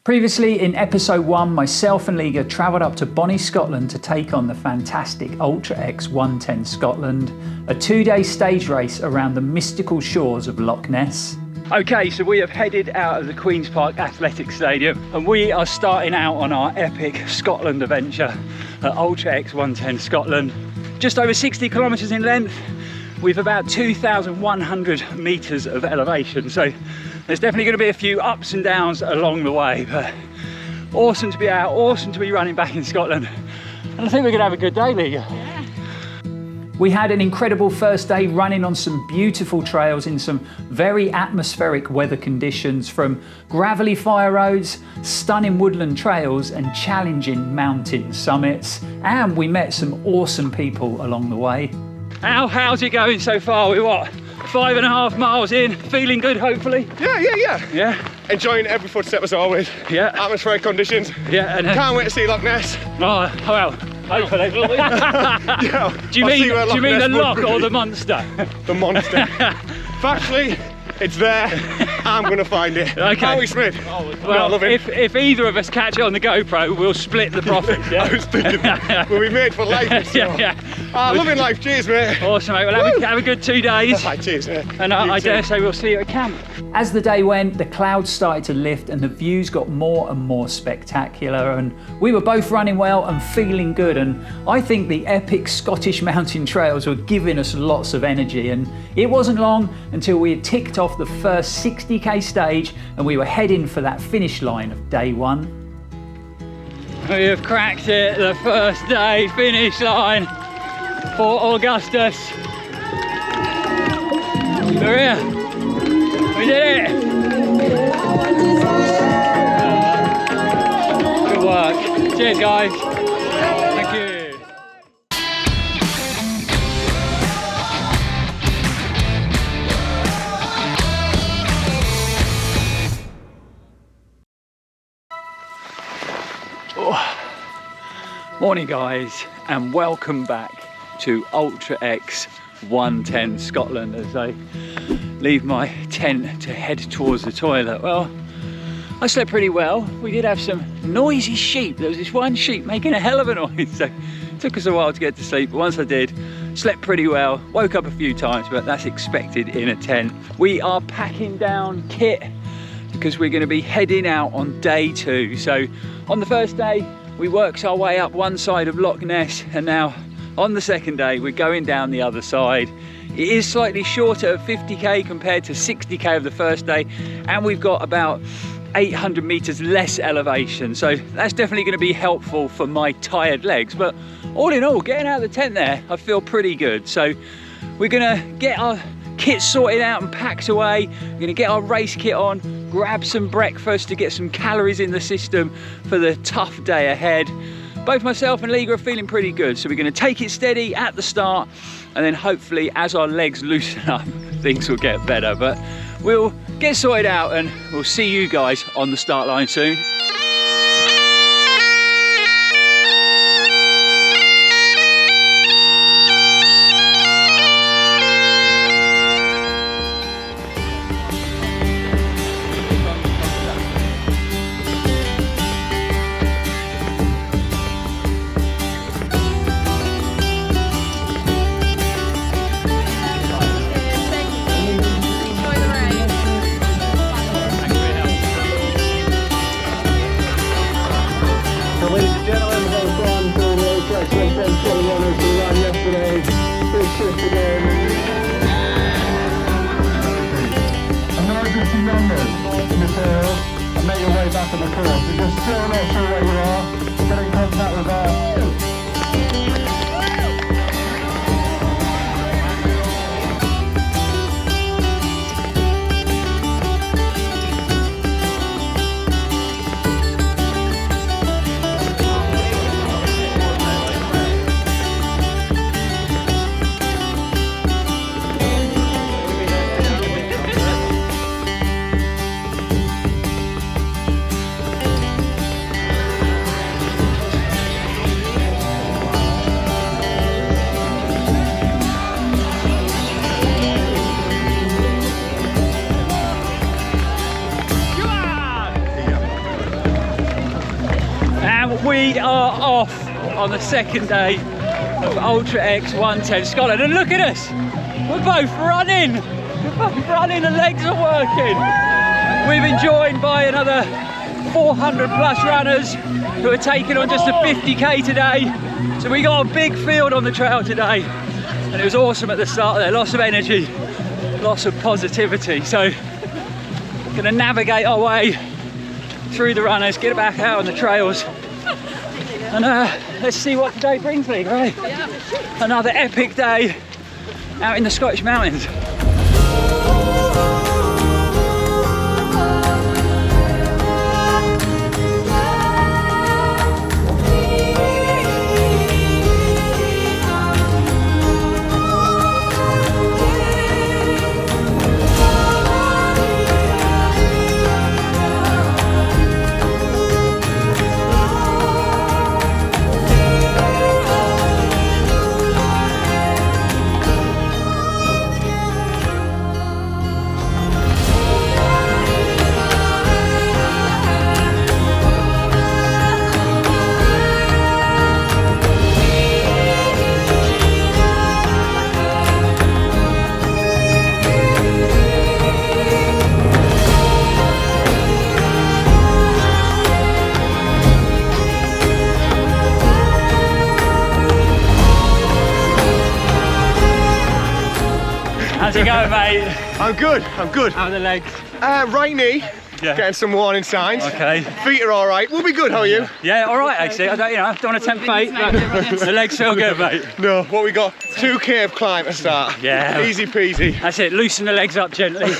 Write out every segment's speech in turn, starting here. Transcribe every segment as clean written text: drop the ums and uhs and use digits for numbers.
Previously in episode 1, myself and Liga travelled up to Bonnie, Scotland to take on the fantastic Ultra X 110 Scotland, a 2-day stage race around the mystical shores of Loch Ness. Okay, so we have headed out of the Queen's Park Athletic Stadium and we are starting out on our epic Scotland adventure at Ultra X 110 Scotland. Just over 60 kilometres in length with about 2,100 metres of elevation. So there's definitely going to be a few ups and downs along the way, but awesome to be out, awesome to be running back in Scotland. And I think we're going to have a good day, Liga. Yeah. We had an incredible first day running on some beautiful trails in some very atmospheric weather conditions, from gravelly fire roads, stunning woodland trails and challenging mountain summits. And we met some awesome people along the way. How's it going so far? We're what? 5.5 miles in, feeling good hopefully? Yeah. Enjoying every footstep as always. Yeah. Atmospheric conditions. Yeah. And can't wait to see Loch Ness. Oh, well, hopefully. Yeah, do you mean the Loch or the monster? The monster. Factually, it's there. I'm going to find it. Okay. Are we, Smith? Well, if either of us catch it on the GoPro, we'll split the profits. Yeah? I was thinking we'll be made for life. So. Yeah. Loving life. Cheers, mate. Awesome, mate. Well, have a good 2 days. Cheers, mate. And I dare say we'll see you at camp. As the day went, the clouds started to lift and the views got more and more spectacular, and we were both running well and feeling good, and I think the epic Scottish mountain trails were giving us lots of energy. And it wasn't long until we had ticked off the first 60k stage and we were heading for that finish line of day 1. We have cracked it, the first day finish line for Augustus. We're here. We did it! Good work. Cheers, guys. Thank you. Oh. Morning, guys, and welcome back to Ultra X 110 Scotland as I leave my tent to head towards the toilet. Well, I slept pretty well. We did have some noisy sheep. There was this one sheep making a hell of a noise, so it took us a while to get to sleep, but once I did, slept pretty well. Woke up a few times, but that's expected in a tent. We are packing down kit because we're going to be heading out on day 2. So on the first day we worked our way up one side of Loch Ness, and now on the second day we're going down the other side. It is slightly shorter of 50k compared to 60k of the first day, and we've got about 800 meters less elevation, so that's definitely going to be helpful for my tired legs. But all in all, getting out of the tent there, I feel pretty good. So we're going to get our kit sorted out and packed away. We're going to get our race kit on, grab some breakfast to get some calories in the system for the tough day ahead. Both myself and Liga are feeling pretty good, so we're going to take it steady at the start, and then hopefully as our legs loosen up, things will get better. But we'll get sorted out and we'll see you guys on the start line soon. And make your way back on the course. If you're still not sure where you are, get in contact with our We are off on the second day of Ultra X 110 Scotland, and look at us, we're both running, the legs are working. We've been joined by another 400 plus runners who are taking on just a 50k today, so we got a big field on the trail today, and it was awesome at the start there, lots of energy, lots of positivity. So we're gonna navigate our way through the runners, get back out on the trails, and let's see what today brings me, right? Another epic day out in the Scottish mountains. How's it going, mate? I'm good, I'm good. How are the legs? Right knee, Yeah. getting some warning signs. Okay. Feet are all right. We'll be good, how are you? Yeah, all right, actually. I don't want to tempt fate, but the legs feel good, mate. No, what we got? 2 cave climb to start. Yeah. Easy peasy. That's it, loosen the legs up gently.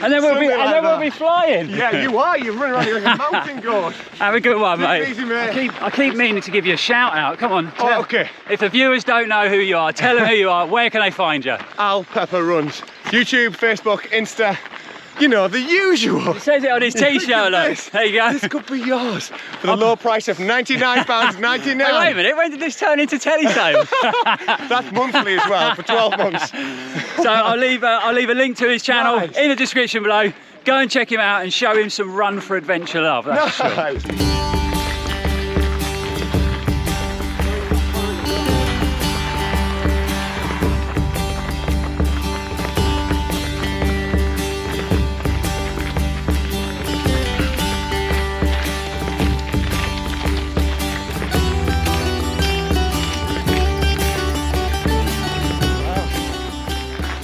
And then we'll be flying. Yeah, you are. You're running around here like a mountain goat. Have a good one, mate. Easy, mate. I keep meaning to give you a shout out. Come on. Oh, okay. If the viewers don't know who you are, tell them who you are. Where can they find you? Al Pepper Runs. YouTube, Facebook, Insta. You know, the usual. It says it on his t-shirt, look. This. There you go. This could be yours for the low price of £99.99. Wait a minute, when did this turn into telesales? That's monthly as well for 12 months. So I'll leave a link to his channel Nice. in the description below. Go and check him out and show him some Run4Adventure love. That's for sure. Nice.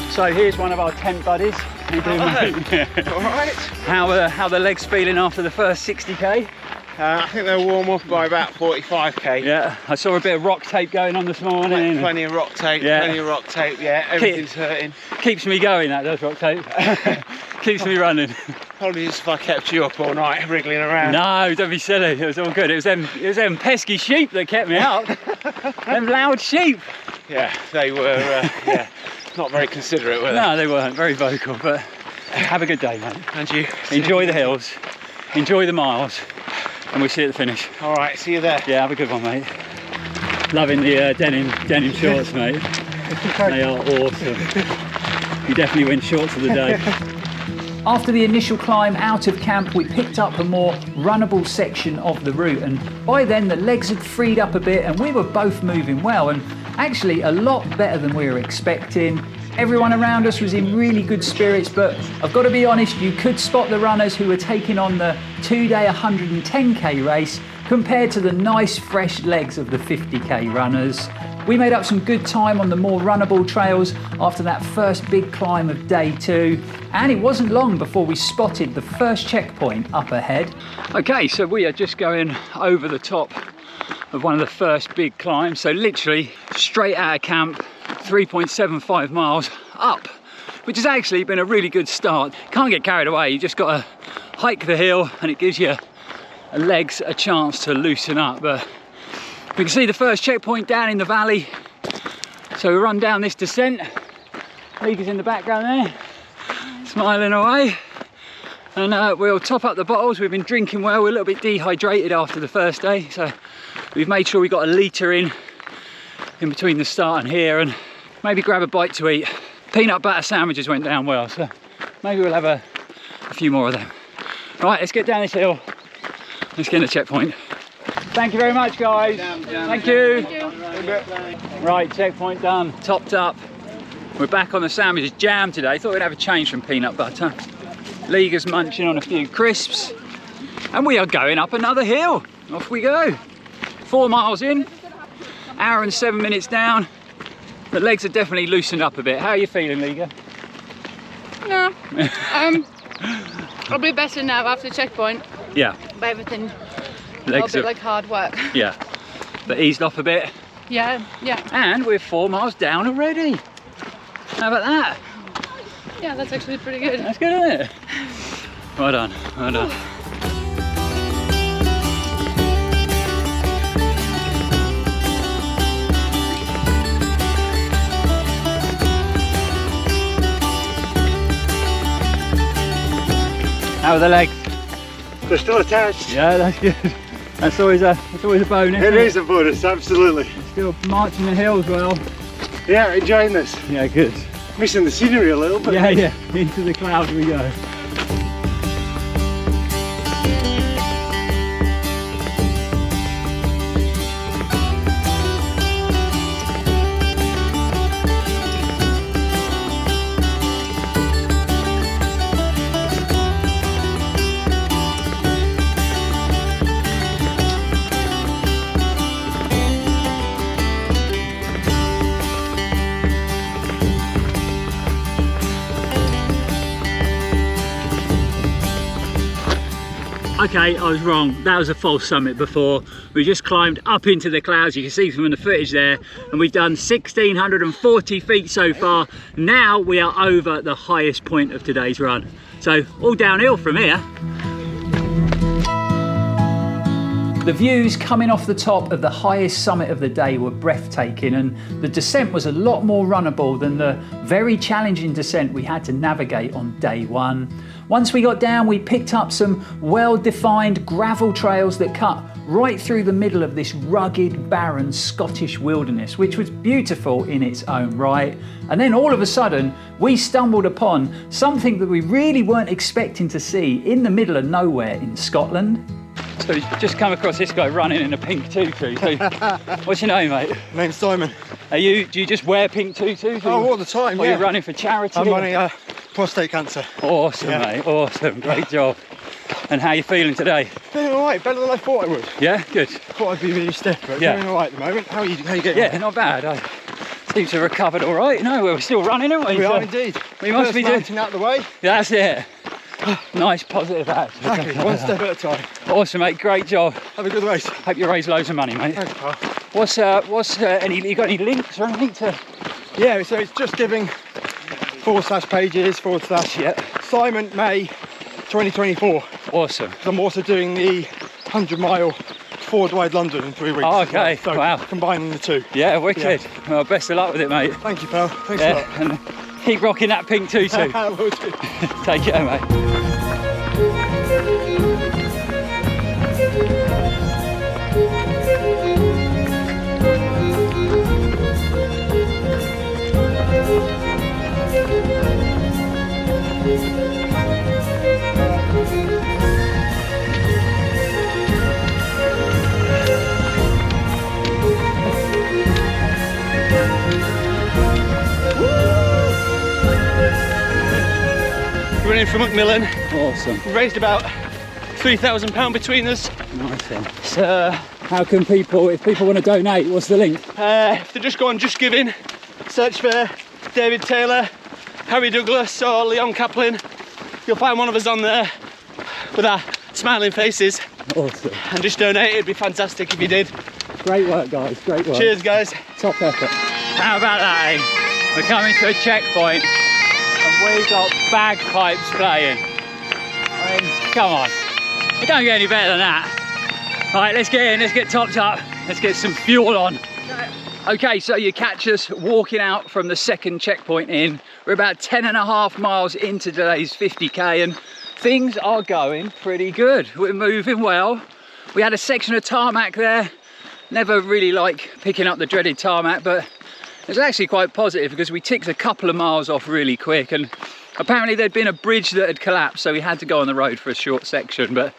So here's one of our tent buddies. How you doing, mate? All right. How the legs feeling after the first 60k? I think they'll warm up by about 45k. Yeah, I saw a bit of rock tape going on this morning. Plenty of rock tape, Yeah. yeah, everything's hurting. Keeps me going, that does, rock tape. Keeps me running. Probably just if I kept you up all night wriggling around. No, don't be silly, it was all good. It was them pesky sheep that kept me up. Them loud sheep. Yeah, they were, yeah, not very considerate, were they? No, they weren't, very vocal, but have a good day, mate. And you. Enjoy the hills, enjoy the miles, and we'll see you at the finish. All right, see you there. Yeah, have a good one, mate. Loving the denim shorts, mate. They are awesome. You definitely win shorts of the day. After the initial climb out of camp, we picked up a more runnable section of the route, and by then the legs had freed up a bit and we were both moving well, and actually a lot better than we were expecting. Everyone around us was in really good spirits, but I've got to be honest, you could spot the runners who were taking on the 2-day 110k race compared to the nice fresh legs of the 50k runners. We made up some good time on the more runnable trails after that first big climb of day 2, and it wasn't long before we spotted the first checkpoint up ahead. Okay, so we are just going over the top of one of the first big climbs, so literally straight out of camp, 3.75 miles up, which has actually been a really good start. Can't get carried away, you just got to hike the hill and it gives your legs a chance to loosen up. But we can see the first checkpoint down in the valley, so we run down this descent. Leaguer's in the background there, smiling away, and we'll top up the bottles. We've been drinking well, we're a little bit dehydrated after the first day, so we've made sure we got a litre in between the start and here, and maybe grab a bite to eat. Peanut butter sandwiches went down well, so maybe we'll have a few more of them. Right, let's get down this hill, let's get in the checkpoint. Thank you very much, guys. Thank you. Right, checkpoint done. Topped up. We're back on the sandwiches. Jam today. Thought we'd have a change from peanut butter. Liga's munching on a few crisps. And we are going up another hill. Off we go. 4 miles in. Hour and 7 minutes down. The legs are definitely loosened up a bit. How are you feeling, Liga? No. I'll be better now after checkpoint. Yeah. But everything Legs a bit like hard work. Yeah. But eased off a bit. Yeah. And we're 4 miles down already. How about that? Yeah, that's actually pretty good. That's good, isn't it? Well done, well done. How are the legs? They're still attached. Yeah, that's good. That's always a bonus. It is a bonus, absolutely. Still marching the hills well. Yeah, enjoying this. Yeah, good. Missing the scenery a little bit. Yeah, into the clouds we go. Okay, I was wrong. That was a false summit before. We just climbed up into the clouds. You can see from the footage there. And we've done 1,640 feet so far. Now we are over the highest point of today's run. So all downhill from here. The views coming off the top of the highest summit of the day were breathtaking, and the descent was a lot more runnable than the very challenging descent we had to navigate on day one. Once we got down, we picked up some well-defined gravel trails that cut right through the middle of this rugged, barren Scottish wilderness, which was beautiful in its own right. And then all of a sudden, we stumbled upon something that we really weren't expecting to see in the middle of nowhere in Scotland. So we've just come across this guy running in a pink tutu. So, what's your name, mate? My name's Simon. Do you just wear pink tutus? Oh, all the time, Or yeah. you're running for charity? I'm running prostate cancer. Awesome, Yeah. mate, awesome, great job. And how are you feeling today? Feeling alright, better than I thought I would. Yeah, good. Thought I'd be really stiff, but Yeah. feeling alright at the moment. How are you getting Yeah, on? not bad. I seem to have recovered all right. No, we're still running, aren't we? We So are indeed. We must First be doing. mountain out of the way. That's it. Nice, positive attitude. Exactly, one step at a time. Awesome, mate. Great job. Have a good race. Hope you raise loads of money, mate. Thanks, pal. What's you got any links or anything to? Yeah, so it's just giving /pages / Yeah. Simon May 2024. Awesome. I'm also doing the 100-mile Ford-wide London in 3 weeks. Oh, okay. So Wow. combining the two. Yeah, wicked. Well, best of luck with it, mate. Thank you, pal. Thanks Yeah, a lot. and keep rocking that pink tutu. Will do. Take care, mate. Running from Macmillan. Awesome. We raised about £3,000 between us. Nice then. So, how can people, if people want to donate, what's the link? If they just go on Just Giving, search for David Taylor, Harry Douglas or Leon Kaplan, you'll find one of us on there with our smiling faces, Awesome. and just donate. It'd be fantastic if you did. Great work, guys. Great work. Cheers, guys. Top effort. How about that, eh? We're coming to a checkpoint and we got bagpipes playing. I mean, come on. It don't get any better than that. All right, let's get in, let's get topped up. Let's get some fuel on. Okay, so you catch us walking out from the second checkpoint in. We're about 10.5 miles into today's 50k and things are going pretty good. We're moving well. We had a section of tarmac there. Never really like picking up the dreaded tarmac, but it was actually quite positive because we ticked a couple of miles off really quick, and apparently there'd been a bridge that had collapsed, so we had to go on the road for a short section. But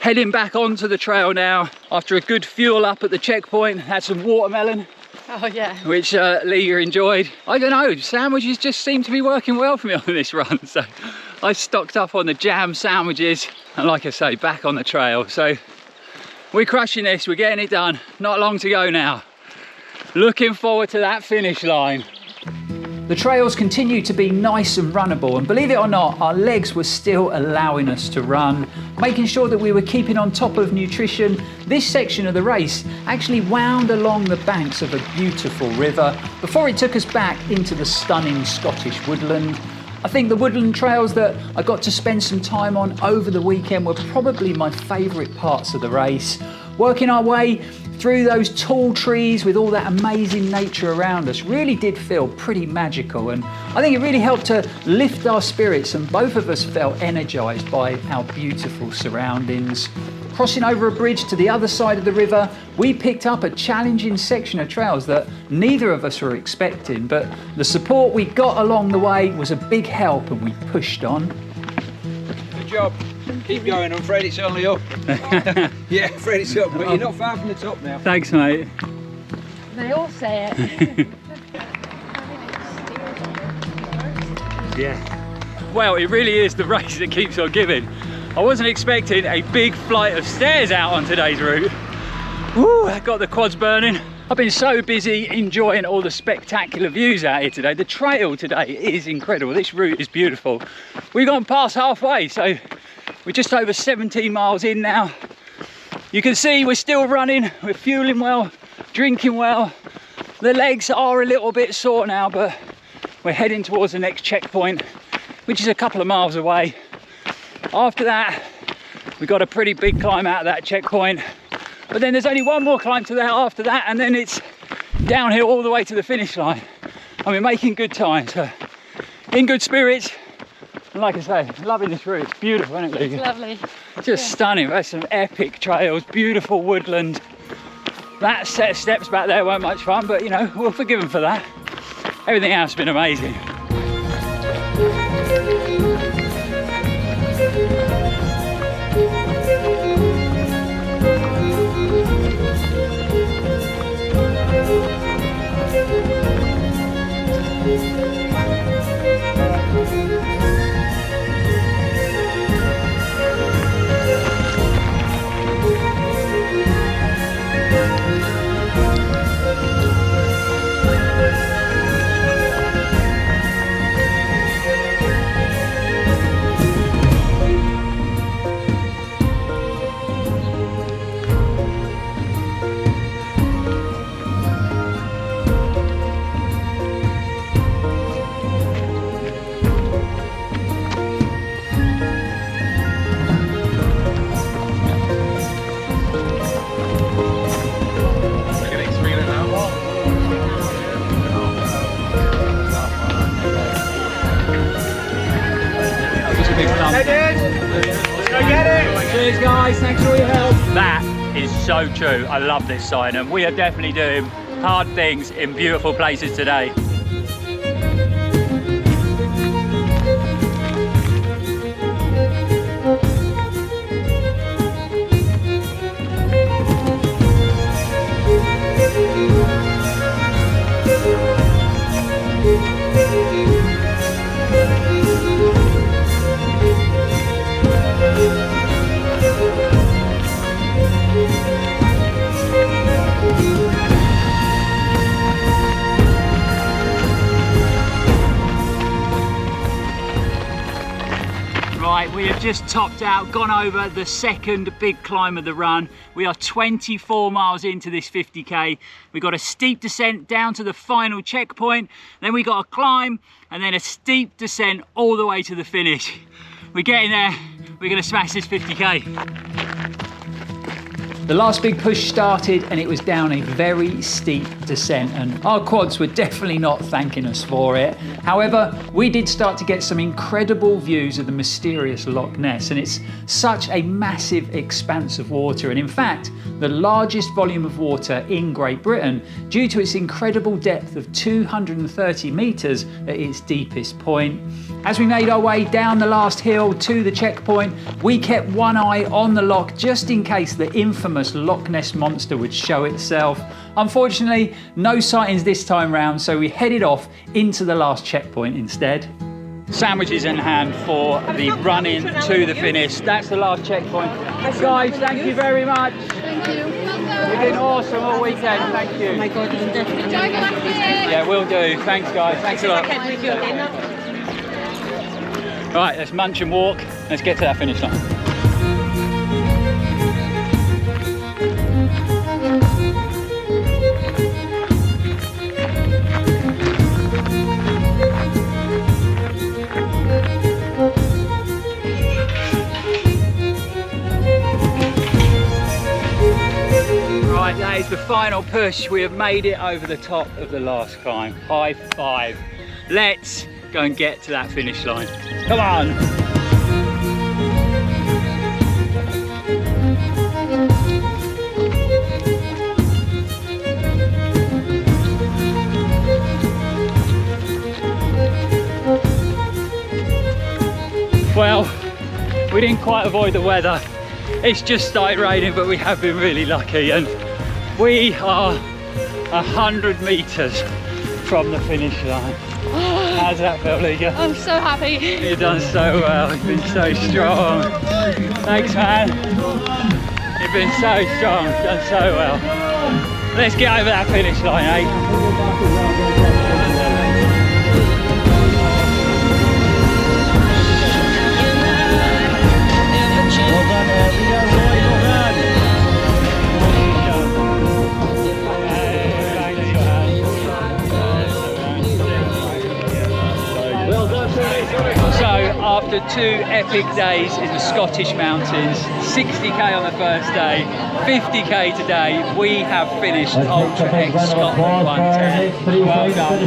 Heading back onto the trail now after a good fuel up at the checkpoint. Had some watermelon, Oh yeah. which Leah enjoyed. I don't know, sandwiches just seem to be working well for me on this run. So I stocked up on the jam sandwiches and, like I say, back on the trail. So we're crushing this, we're getting it done. Not long to go now. Looking forward to that finish line. The trails continue to be nice and runnable, and believe it or not, our legs were still allowing us to run, making sure that we were keeping on top of nutrition. This section of the race actually wound along the banks of a beautiful river before it took us back into the stunning Scottish woodland. I think the woodland trails that I got to spend some time on over the weekend were probably my favourite parts of the race. Working our way through those tall trees with all that amazing nature around us really did feel pretty magical, and I think it really helped to lift our spirits, and both of us felt energised by our beautiful surroundings. Crossing over a bridge to the other side of the river, we picked up a challenging section of trails that neither of us were expecting, but the support we got along the way was a big help, and we pushed on. Good job. Keep going, I'm afraid it's only up. Yeah, I'm afraid it's up, but you're not far from the top now. Thanks, mate. They all say it. Yeah. Well, it really is the race that keeps on giving. I wasn't expecting a big flight of stairs out on today's route. Woo, I got the quads burning. I've been so busy enjoying all the spectacular views out here today. The trail today is incredible. This route is beautiful. We've gone past halfway, so we're just over 17 miles in now. You can see we're still running, we're fueling well, drinking well. The legs are a little bit sore now, but we're heading towards the next checkpoint, which is a couple of miles away. After that, we've got a pretty big climb out of that checkpoint, but then there's only one more climb to that after that, and then it's downhill all the way to the finish line. And we're making good time, so in good spirits. And like I say, loving this route. It's beautiful, isn't it, Luke? It's lovely. Just stunning. There's some epic trails, beautiful woodland. That set of steps back there weren't much fun, but you know, we'll forgive them for that. Everything else has been amazing. Cheers guys, thanks for all your help. That is so true. I love this sign, and we are definitely doing hard things in beautiful places today. Right, we have just topped out, gone over the second big climb of the run. We are 24 miles into this 50k. We've got a steep descent down to the final checkpoint, then we got a climb, and then a steep descent all the way to the finish. We're getting there, we're gonna smash this 50k. The last big push started and it was down a very steep descent, and our quads were definitely not thanking us for it. However, we did start to get some incredible views of the mysterious Loch Ness, and it's such a massive expanse of water, and in fact the largest volume of water in Great Britain due to its incredible depth of 230 metres at its deepest point. As we made our way down the last hill to the checkpoint, we kept one eye on the loch just in case the infamous Loch Ness monster would show itself. Unfortunately, no sightings this time round, so we headed off into the last checkpoint instead. Sandwiches in hand for the run-in to the finish. That's the last checkpoint. Guys, thank you very much. Thank you. You've been awesome all weekend, thank you. Oh my God, I'm definitely Yeah, will do. Thanks guys, thanks a lot. Right, let's munch and walk. Let's get to that finish line. Right, that is the final push. We have made it over the top of the last climb. High five. Let's go and get to that finish line. Come on. Well, we didn't quite avoid the weather. It's just started raining, but we have been really lucky, and we are 100 metres from the finish line. How's that feel, Liga? I'm so happy. You've done so well, you've been so strong. Thanks, man. You've been so strong, done so well. Let's get over that finish line, eh? After 2 epic days in the Scottish mountains, 60k on the first day, 50k today, we have finished Ultra X Scotland 110. Well done.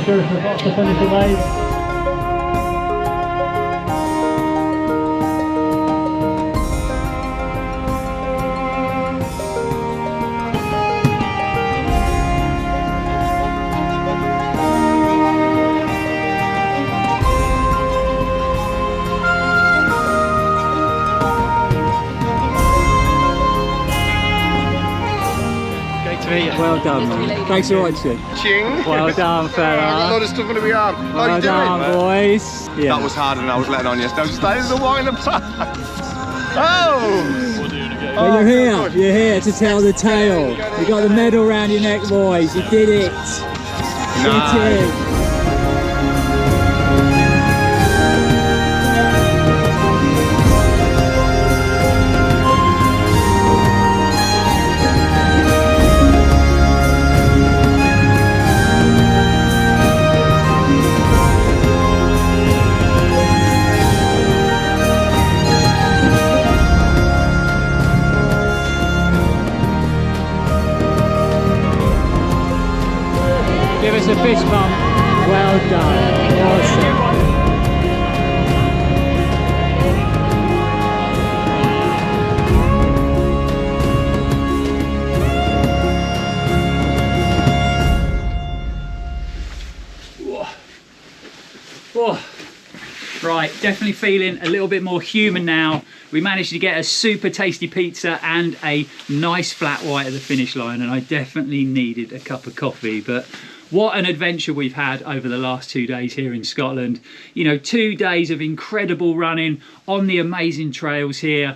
Well done, man. Thanks for watching. Ching. Well done, fella. A lot of stuff going to be on. How Well you done, doing? boys. Yeah. That was harder than I was letting on yesterday. I was just like, there's a wine and Oh! Well, you're here to tell the tale. You got the medal around your neck, boys. You did it. Nice. Get in. Give us a fist bump. Well done. Awesome. Whoa. Right, definitely feeling a little bit more human now. We managed to get a super tasty pizza and a nice flat white at the finish line, and I definitely needed a cup of coffee. But what an adventure we've had over the last 2 days here in Scotland. You know, 2 days of incredible running on the amazing trails here.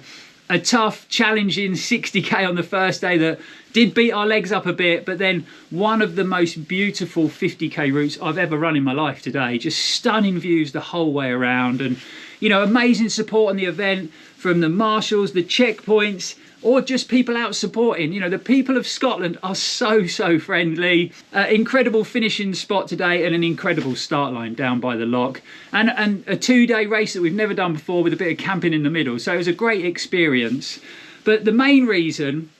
A tough, challenging 60k on the first day that did beat our legs up a bit, but then one of the most beautiful 50k routes I've ever run in my life today. Just stunning views the whole way around, and you know, amazing support on the event from the marshals, the checkpoints, or just people out supporting. You know, the people of Scotland are so friendly. Incredible finishing spot today and an incredible start line down by the loch, and a 2-day race that we've never done before with a bit of camping in the middle. So it was a great experience. But the main reason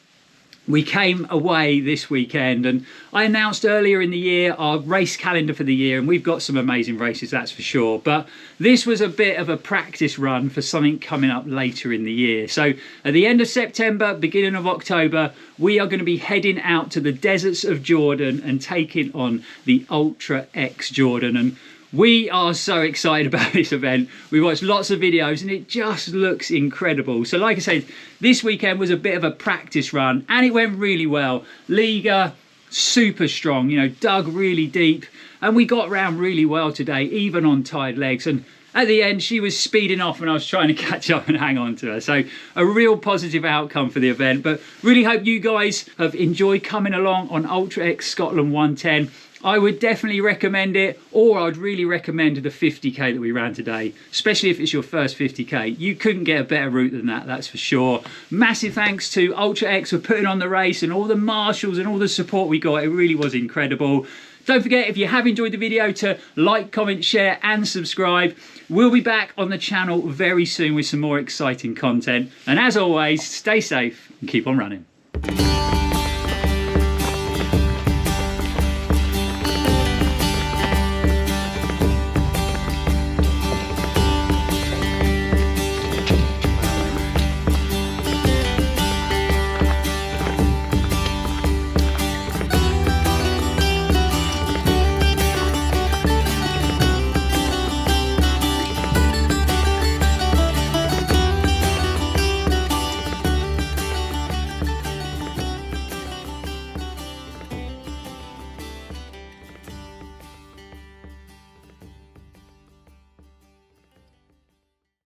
we came away this weekend, and I announced earlier in the year our race calendar for the year, and we've got some amazing races, that's for sure. But this was a bit of a practice run for something coming up later in the year. So at the end of September, beginning of October, we are going to be heading out to the deserts of Jordan and taking on the Ultra X Jordan. And we are so excited about this event. We watched lots of videos and it just looks incredible. So like I said, this weekend was a bit of a practice run and it went really well. Liga, super strong, you know, dug really deep, and we got round really well today, even on tired legs. And at the end, she was speeding off and I was trying to catch up and hang on to her. So a real positive outcome for the event, but really hope you guys have enjoyed coming along on Ultra X Scotland 110. I would definitely recommend it, or I'd really recommend the 50k that we ran today, especially if it's your first 50k. You couldn't get a better route than that, that's for sure. Massive thanks to Ultra X for putting on the race and all the marshals and all the support we got. It really was incredible. Don't forget, if you have enjoyed the video, to like, comment, share and subscribe. We'll be back on the channel very soon with some more exciting content. And as always, stay safe and keep on running.